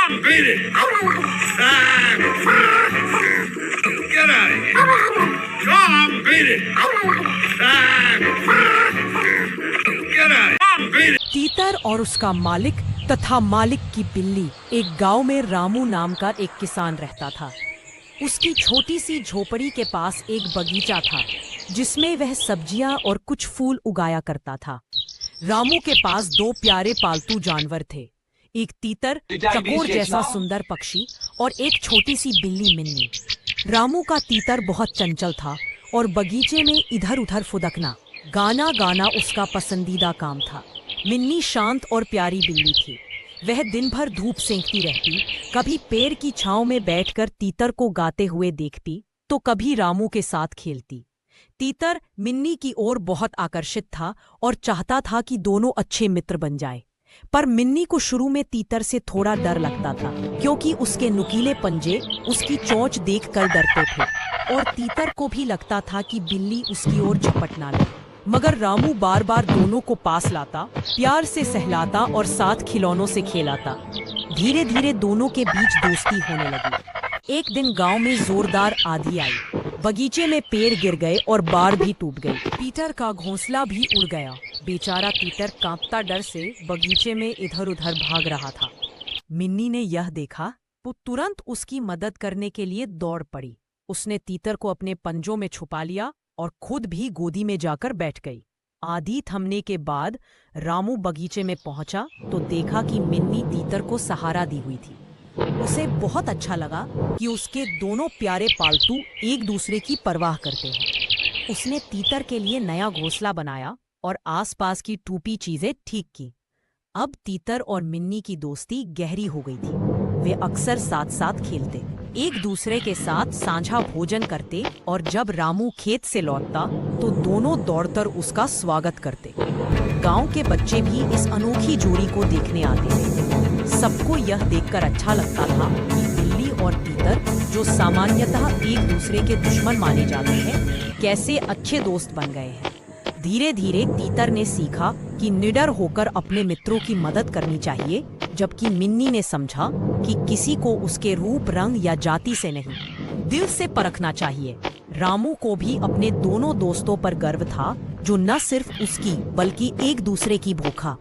Beat it! Ah. Get out of here! Come beat it! Ah. Get out of here! Beat it! तीतर और उसका मालिक तथा मालिक की बिल्ली एक गांव में रामू नाम का एक किसान रहता था। उसकी छोटी सी झोपड़ी के पास एक बगीचा था जिसमें वह सब्जियां और कुछ फूल उगाया करता था। रामू के पास दो प्यारे पालतू जानवर थे, एक तीतर चकोर जैसा सुंदर पक्षी और एक छोटी सी बिल्ली मिन्नी। रामू का तीतर बहुत चंचल था और बगीचे में इधर उधर फुदकना गाना गाना उसका पसंदीदा काम था। मिन्नी शांत और प्यारी बिल्ली थी। वह दिन भर धूप सेंकती रहती, कभी पेड़ की छांव में बैठकर तीतर को गाते हुए देखती तो कभी रामू के साथ खेलती। तीतर मिन्नी की ओर बहुत आकर्षित था और चाहता था कि दोनों अच्छे मित्र बन जाएं। पर मिन्नी को शुरू में तीतर से थोड़ा डर लगता था क्योंकि उसके नुकीले पंजे उसकी चोंच देखकर डरते थे और तीतर को भी लगता था कि बिल्ली उसकी ओर झपट ना ले। मगर रामू बार बार दोनों को पास लाता, प्यार से सहलाता और साथ खिलौनों से खेलाता। धीरे धीरे दोनों के बीच दोस्ती होने लगी। एक दिन गांव में जोरदार आंधी आई, बगीचे में पेड़ गिर गए और बाड़ भी टूट गई। तीतर का घोंसला भी उड़ गया। बेचारा तीतर कांपता डर से बगीचे में इधर उधर भाग रहा था। मिन्नी ने यह देखा तो तुरंत उसकी मदद करने के लिए दौड़ पड़ी। उसने तीतर को अपने पंजों में छुपा लिया और खुद भी गोदी में जाकर बैठ गई। आंधी थमने के बाद रामू बगीचे में पहुंचा तो देखा कि मिन्नी तीतर को सहारा दी हुई थी। उसे बहुत अच्छा लगा कि उसके दोनों प्यारे पालतू एक दूसरे की परवाह करते हैं। उसने तीतर के लिए नया घोंसला बनाया और आसपास की टूटी चीजें ठीक की। अब तीतर और मिन्नी की दोस्ती गहरी हो गई थी। वे अक्सर साथ साथ खेलते, एक दूसरे के साथ साझा भोजन करते और जब रामू खेत से लौटता तो दोनों दौड़कर उसका स्वागत करते। गांव के बच्चे भी इस अनोखी जोड़ी को देखने आते थे। सबको यह देखकर अच्छा लगता था कि बिल्ली और तीतर, जो सामान्यतः एक दूसरे के दुश्मन माने जाते हैं, कैसे अच्छे दोस्त बन गए हैं। धीरे धीरे तीतर ने सीखा कि निडर होकर अपने मित्रों की मदद करनी चाहिए, जबकि मिन्नी ने समझा कि किसी को उसके रूप, रंग या जाति से नहीं, दिल से परखना चाहिए। रामू को भी अपने दोनों दोस्तों पर गर्व था, जो न सिर्फ उसकी बल्कि एक दूसरे की भूखा